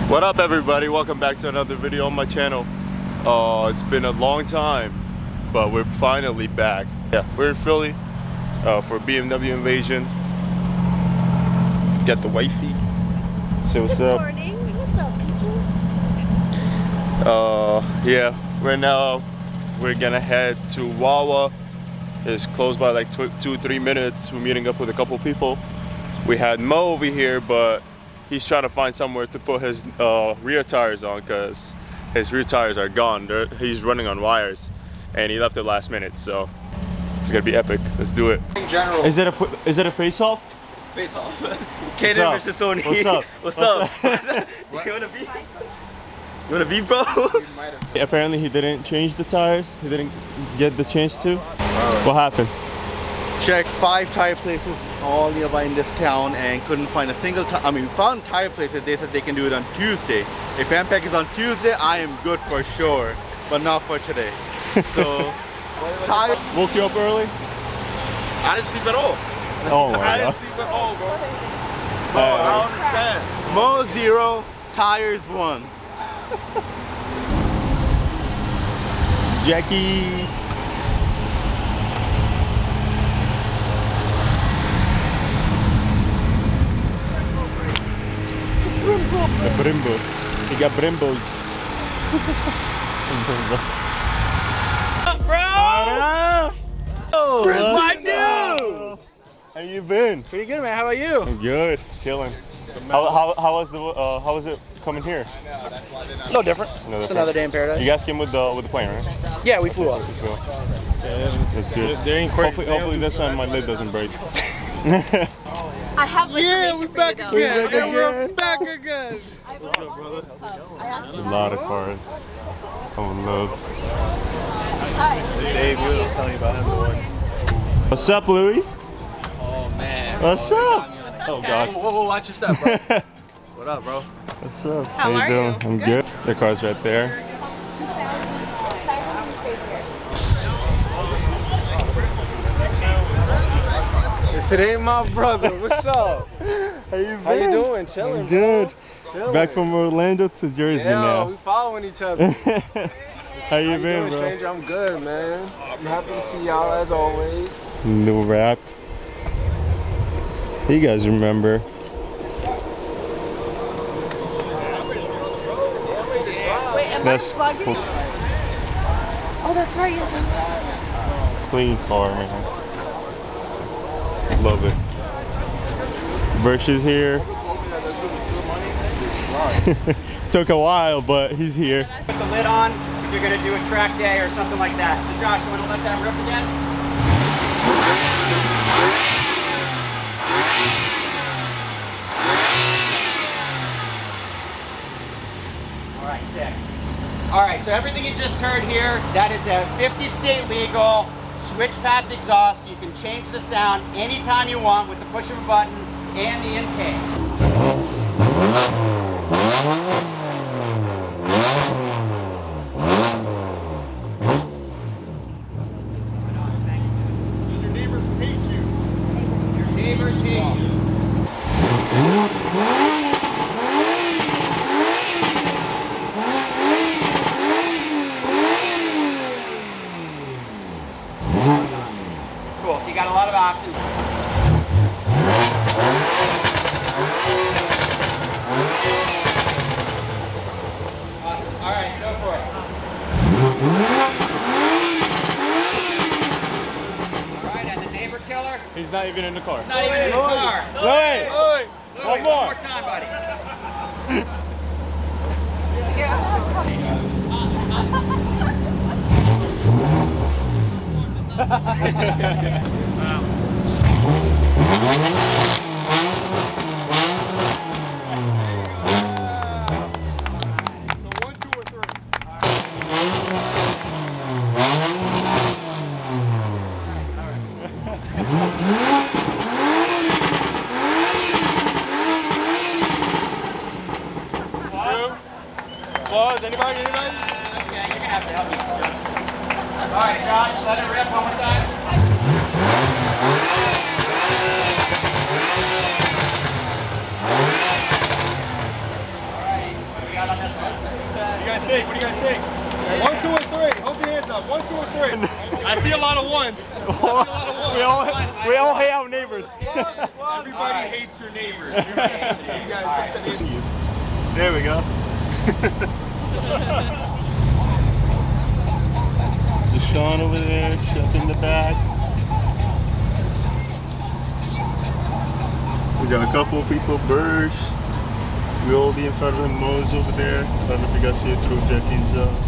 What up, everybody? Welcome back to another video on my channel. It's been a long time, but we're finally back. Yeah, we're in Philly for Bimmerinvasion. Got the wifey. Say what's up. Good morning. What's up, people? Yeah, right now we're gonna head to Wawa. It's closed by like 2-3 minutes. We're meeting up with a couple people. We had Mo over here, but he's trying to find somewhere to put his rear tires on because his rear tires are gone. He's running on wires, and he left it last minute, so it's gonna be epic. Let's do it. In general, Is it a face-off? face off. Kaden versus Sony. What's up? What's up? You wanna be? You wanna be, bro? Apparently he didn't change the tires. He didn't get the chance to. What happened? Checked 5 tire places all nearby in this town and couldn't find a single found tire places. They said they can do it on Tuesday. If MPEC is on Tuesday, I am good for sure, but not for today. So, tire. Woke you up early? I didn't sleep at all. Oh my I god. didn't sleep at all, bro. Bro, I don't understand. Mo 0, tires 1. Jackie. The Brimbo. He got Brimbos. Bro! Where's my dude? How you been? Pretty good, man. How about you? I'm good. Chilling. How was it coming here? No different. It's another day in paradise. You guys came with the plane, right? Yeah, we flew up. Cool. That's good. Hopefully this time my lid doesn't break. I have We're back again. We're back again. A lot of cars. I would love. Dave, you was telling me about him. What's up, Louie? Oh man. What's up? Oh God. Whoa, watch your step, bro. What up, bro? What's up? How you are doing? you? I'm good. The car's right there. If it ain't my brother, what's up? How you been? How you doing? Chilling, I'm good. Chilling. Back from Orlando to Jersey now. we following each other. How you been, doing, bro? stranger? I'm good, man. I'm happy to see y'all as always. New rap. You guys remember? Wait, am That's I vlogging? cool. Oh, that's right, yes. Clean car, man. Love it. Birch is here. Took a while, but he's here. Put the lid on if you're going to do a track day or something like that. So Josh, you want to let that rip again? All right, sick. All right, so everything you just heard here, that is a 50 state legal switch path exhaust. You can change the sound anytime you want with the push of a button and the intake. Your neighbors hate you. Your neighbors hate you. Cool. You got a lot of options. Awesome. All right, go for it. All right, and the neighbor killer? He's not even in the car. Not even in the car. Wait! Louis, One more. One more time, buddy. Applause, anybody? Okay, you're gonna have to help me with justice. All right, Josh, let it rip one more time. right on this one. What do you guys think? What do you guys think? 1, 2, or 3. Hold your hands up. 1, 2, or 3. I see a lot of ones. We all hate our neighbors. Everybody hates your neighbors. Everybody hates you. You guys hate you. There we go. Deshaun over there, Chef in the back. We got a couple of people, Burge, Goldie in front of him, Mo's over there. I don't know if you guys see it through Jackie's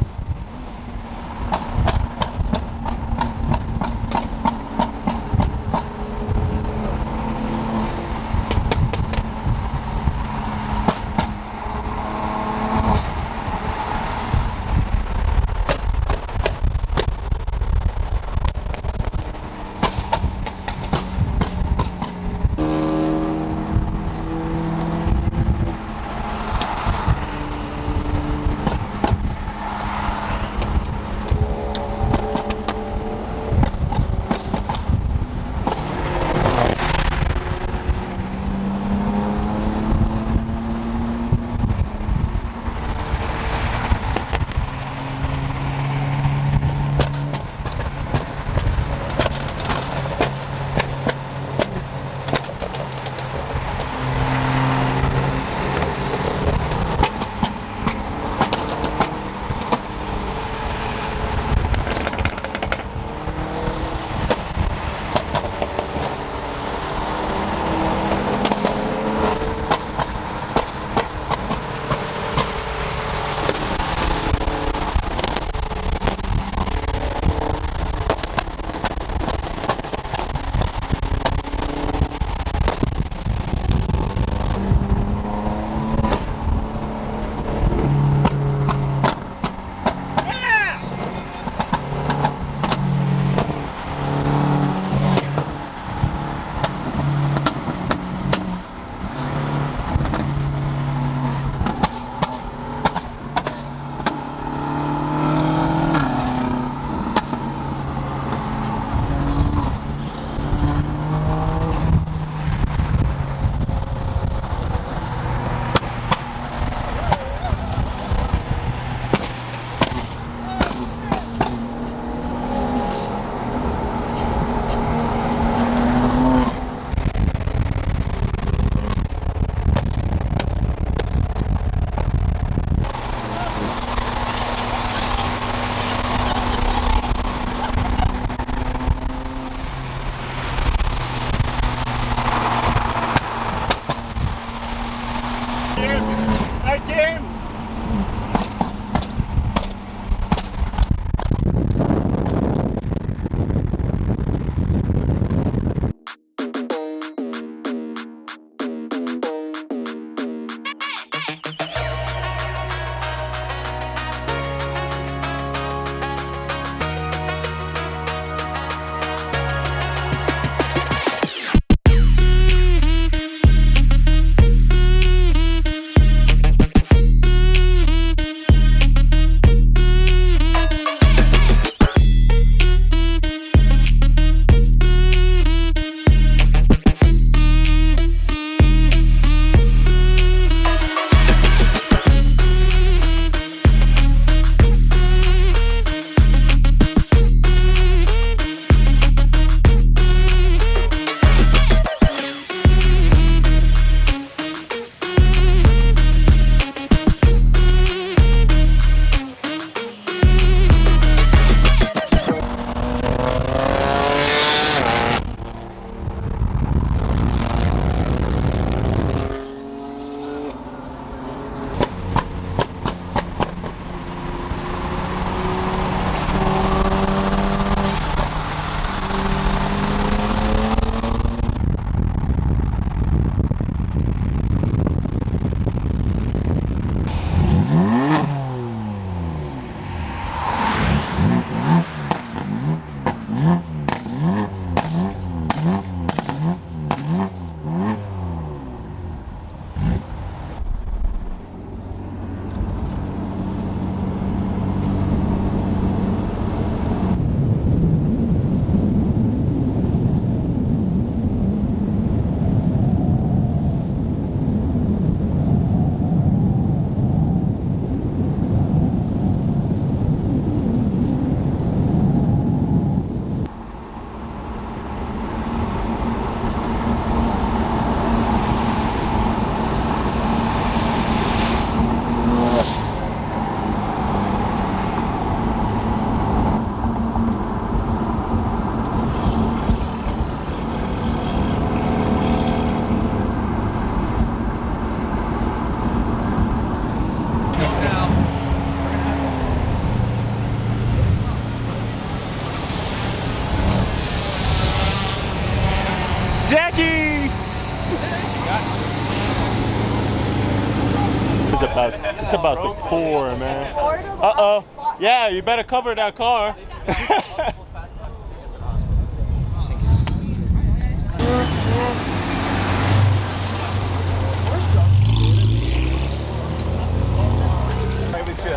is about, it's about to pour, man. Uh-oh. Yeah, you better cover that car.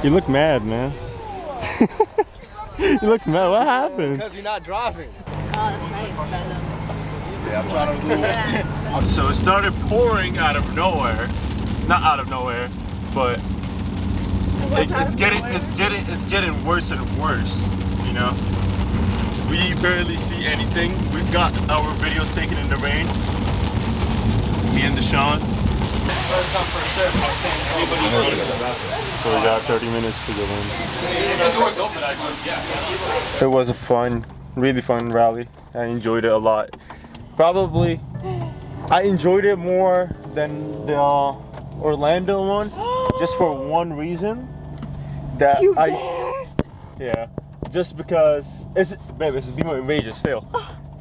You look mad, man. You look mad. What happened? Because you're not driving. Oh, that's nice. Yeah, I'm trying to do it. So it started pouring out of nowhere. Not out of nowhere, but it's getting worse and worse, you know? We barely see anything. We've got our videos taken in the rain. Me and Deshaun. First come, first serve. So we got 30 minutes to go in. It was a fun, really fun rally. I enjoyed it a lot. Probably, I enjoyed it more than the Orlando one, just for one reason. That yeah, just because it's Bimmerinvasion still.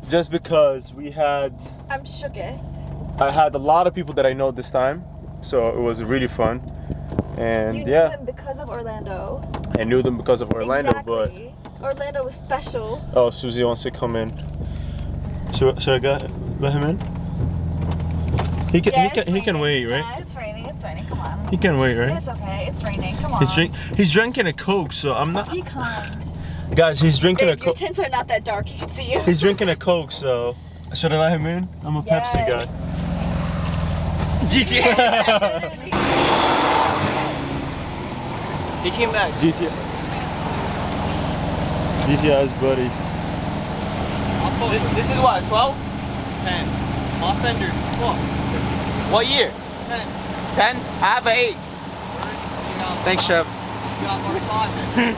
Just because we had. I'm shooketh. I had a lot of people that I know this time, so it was really fun. And You knew yeah, them because of Orlando. I knew them because of Orlando, Exactly. Orlando was special. but oh, Susie wants to come in. Should I let him in? He can wait, right? Yeah, it's raining. It's raining. Come on. He can wait, right? It's okay. It's raining. Come on. He's drinking a Coke, so I'm not. Be kind. Guys, he's drinking a Your Coke. tints are not that dark. You can see you. He's drinking a Coke, so should I let him in? I'm a Pepsi Yes. guy. GTA. He came back. GTI's buddy. This is what, 12? 10. Offenders, fuck. What year? 10. 10? I have an 8. Thanks, Chef. You got more content.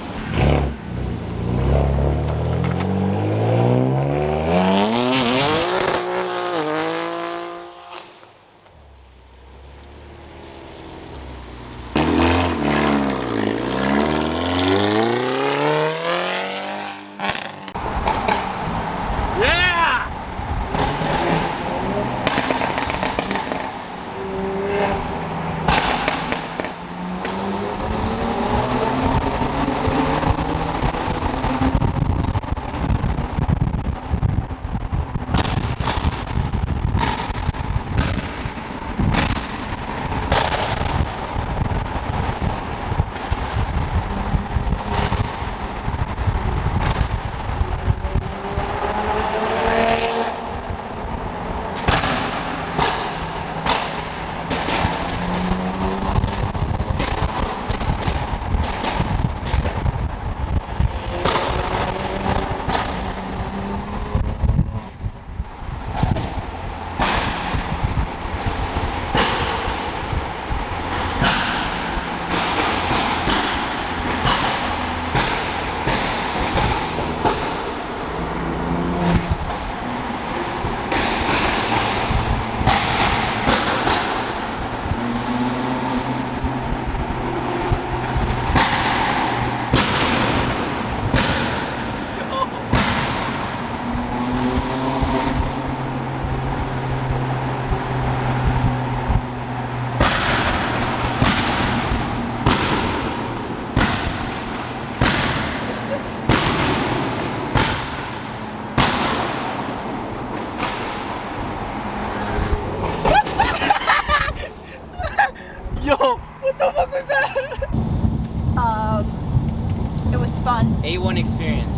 It was fun. A1 experience.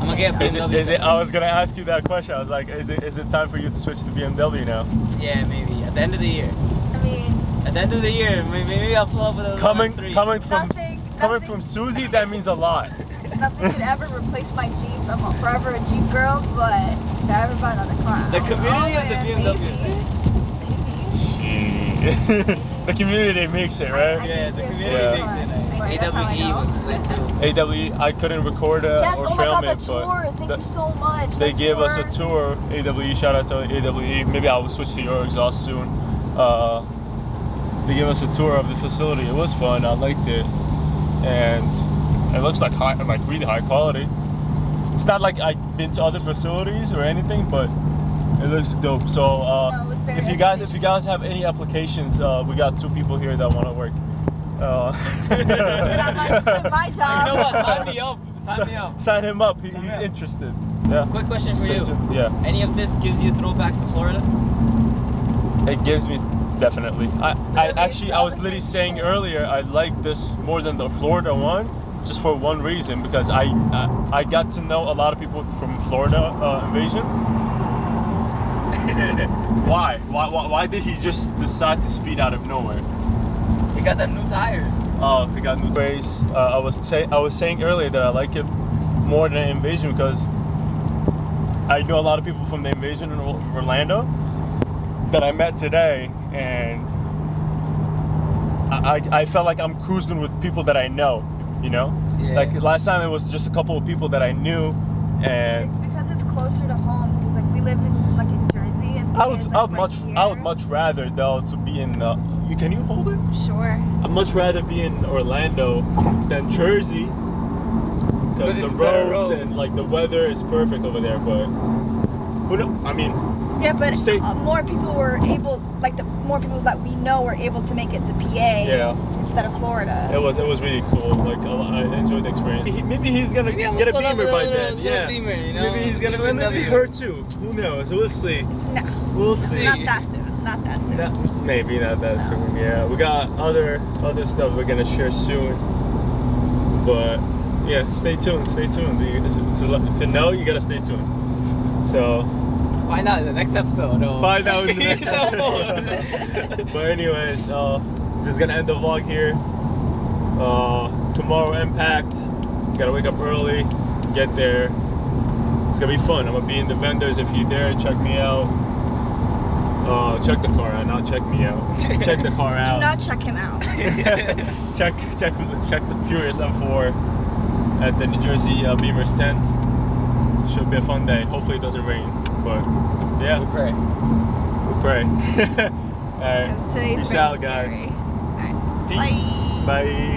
I'm gonna get a BMW. Is it? I was gonna ask you that question. I was like, is it time for you to switch to BMW now? Yeah, maybe at the end of the year. I mean, At the end of the year, maybe I'll pull up with a Coming three. from Nothing. from Susie, that means a lot. nothing could ever replace my Jeep. I'm forever a Jeep girl, but if I ever buy another car, The community of the BMW is maybe. The community makes it, right? Yeah, the Yes, community yeah. makes it. Right, that's how I AWE know. was lit too. AWE, I couldn't record Yes, or oh my film god, it, the but tour. Thank you so much. they The gave us a tour. tour. AWE, shout out to AWE. Maybe I will switch to your exhaust soon. They gave us a tour of the facility. It was fun. I liked it, and it looks like really high quality. It's not like I've been to other facilities or anything, but it looks dope. So No, it was very if you guys have any applications, we got 2 people here that want to work. Shit, I might quit my job. You know what? Sign me up. Sign me up. Sign him up. He's interested. Yeah. Quick question for Stay you. tuned. Yeah. Any of this gives you throwbacks to Florida? It gives me definitely. I was literally saying earlier I like this more than the Florida one, just for one reason, because I got to know a lot of people from Florida invasion. Why did he just decide to speed out of nowhere? We got them new tires. Oh, we got new ways. I was saying earlier that I like it more than Invasion because I know a lot of people from the Invasion in Orlando that I met today, and I felt like I'm cruising with people that I know, you know? Yeah. Like last time it was just a couple of people that I knew, and It's because it's closer to home. Because like we live in like in Jersey, and I would I would much rather though to be in can you hold it? Sure. I'd much rather be in Orlando than Jersey because it's the better roads roads. and like the weather is perfect over there. But who knows? I mean, Yeah, but State- more people were able, like the more people that we know were able to make it to PA instead of Florida. it was really cool. Like I enjoyed the experience. Maybe he's gonna Maybe I'm get a gonna Beamer pull by up a then. little Yeah. Beamer, you know? Maybe he's gonna. Maybe Maybe W. her too. Who knows? We'll see. No, We'll see. not that soon. Not that soon. Maybe not that soon. Yeah, we got other stuff we're gonna share soon. But yeah, stay tuned. Stay tuned. To know, you gotta stay tuned. So Find out in the next episode. find out in the next episode. But anyways, just gonna end the vlog here. Tomorrow Impact. Gotta wake up early, get there. It's gonna be fun. I'm gonna be in the vendors. If you're there, check me out. Check the car out, not check me out. Check the car out. Do not check him out. check the Furious M4 at the New Jersey Beamer's tent. Should be a fun day. Hopefully it doesn't rain, but yeah, We pray. we pray. All right, Because today's peace very out, guys. scary. All right. Peace. Bye. Bye.